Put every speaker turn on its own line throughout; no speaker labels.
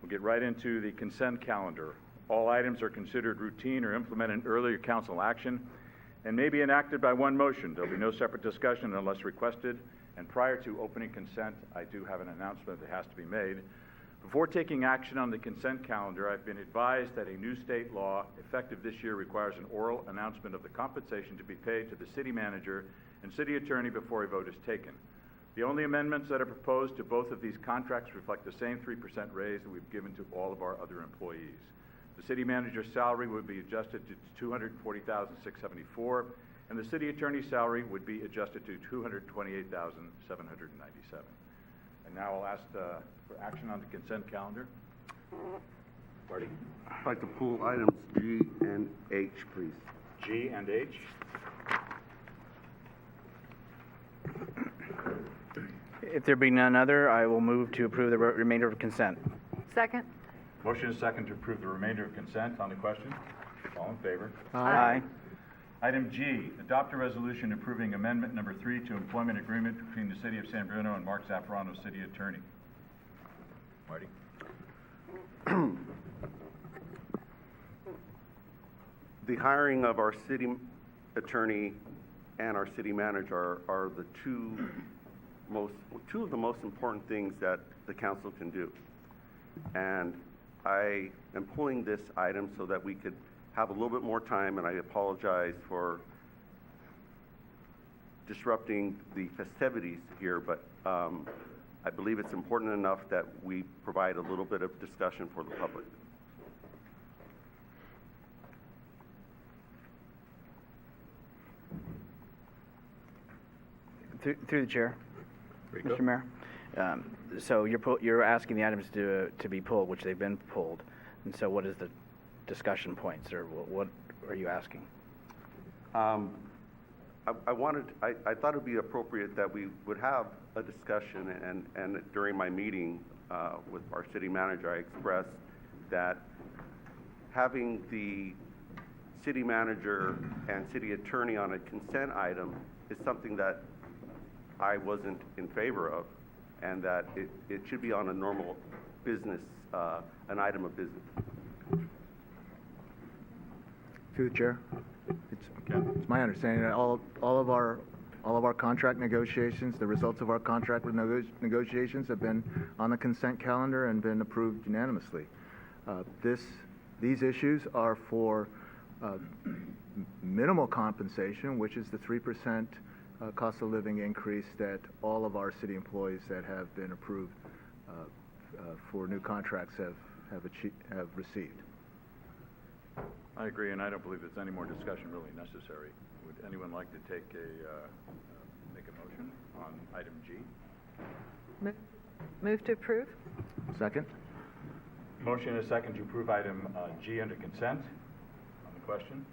We'll get right into the consent calendar. All items are considered routine or implemented earlier council action and may be enacted by one motion. There'll be no separate discussion unless requested. And prior to opening consent, I do have an announcement that has to be made. Before taking action on the consent calendar, I've been advised that a new state law effective this year requires an oral announcement of the compensation to be paid to the city manager and city attorney before a vote is taken. The only amendments that are proposed to both of these contracts reflect the same 3% raise that we've given to all of our other employees. The city manager's salary would be adjusted to $240,674, and the city attorney's salary would be adjusted to $228,797. And now I'll ask for action on the consent calendar. Marty?
I'd like to pull items G and H, please.
G and H.
If there be none other, I will move to approve the remainder of consent.
Second.
Motion is second to approve the remainder of consent. On the question? All in favor?
Aye.
Item G, adopt a resolution approving amendment number 3 to employment agreement between the City of San Bruno and Mark Zaffarano, City Attorney. Marty?
The hiring of our city attorney and our city manager are the two of the most important things that the council can do. And I am pulling this item so that we could have a little bit more time, and I apologize for disrupting the festivities here, but I believe it's important enough that we provide a little bit of discussion for the public.
Through the chair,
Rico?
Mr. Mayor. So you're asking the items to be pulled, which they've been pulled. And so what is the discussion points, or what are you asking?
I thought it would be appropriate that we would have a discussion, and during my meeting with our city manager, I expressed that having the city manager and city attorney on a consent item is something that I wasn't in favor of, and that it should be on a normal business, an item of business.
Through the chair, it's my understanding that all of our contract negotiations, the results of our contract negotiations, have been on the consent calendar and been approved unanimously. These issues are for minimal compensation, which is the 3% cost of living increase that all of our city employees that have been approved for new contracts have received.
I agree, and I don't believe there's any more discussion really necessary. Would anyone like to make a motion on item G?
Move to approve.
Second?
Motion is second to approve item G under consent. On the question?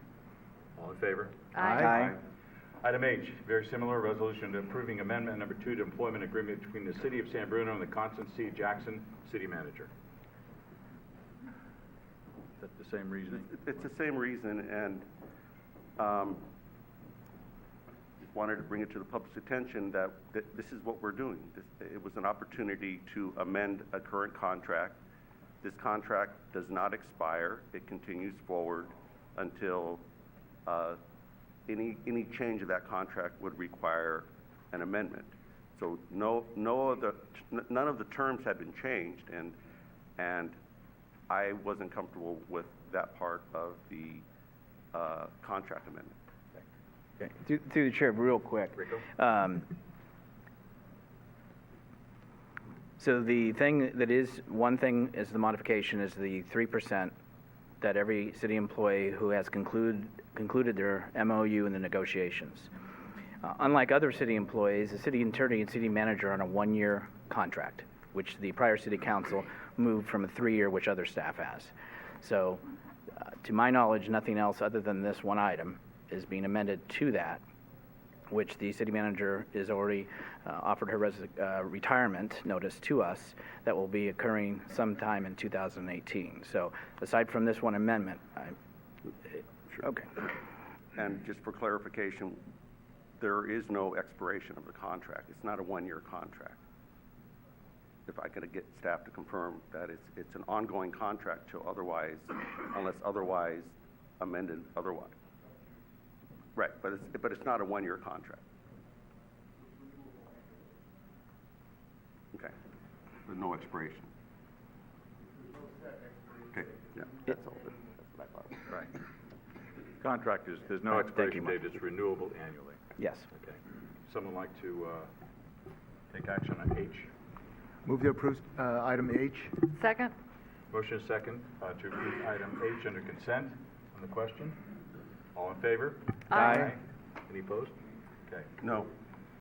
All in favor?
Aye.
Item H, very similar, resolution approving amendment number 2 to employment agreement between the City of San Bruno and the Constance C. Jackson, City Manager. Is that the same reasoning?
It's the same reason, and wanted to bring it to the public's attention that this is what we're doing. It was an opportunity to amend a current contract. This contract does not expire. It continues forward until any change of that contract would require an amendment. So none of the terms had been changed, and I wasn't comfortable with that part of the contract amendment.
Okay. Through the chair, real quick.
Rico?
So the thing that is, one thing is the modification is the 3% that every city employee who has concluded their MOU in the negotiations. Unlike other city employees, the city attorney and city manager are on a 1-year contract, which the prior city council moved from a 3-year, which other staff has. So to my knowledge, nothing else other than this one item is being amended to that, which the city manager is already offered her retirement notice to us that will be occurring sometime in 2018. So aside from this one amendment,
Sure.
Okay.
And just for clarification, there is no expiration of the contract. It's not a 1-year contract. if I could get staff to confirm that it's an ongoing contract till otherwise, unless otherwise amended otherwise. Right, but it's not a one-year contract. Okay, there's no expiration. Okay, yeah, that's all. That's what I thought.
Right. Contract is, there's no
Thank you,
expiration
Mark.
date, it's renewable annually.
Yes.
Okay. Someone like to take action on H?
Move to approve item H.
Second?
Motion is second to approve item H under consent. On the question? All in favor?
Aye.
Any opposed? Okay.
No.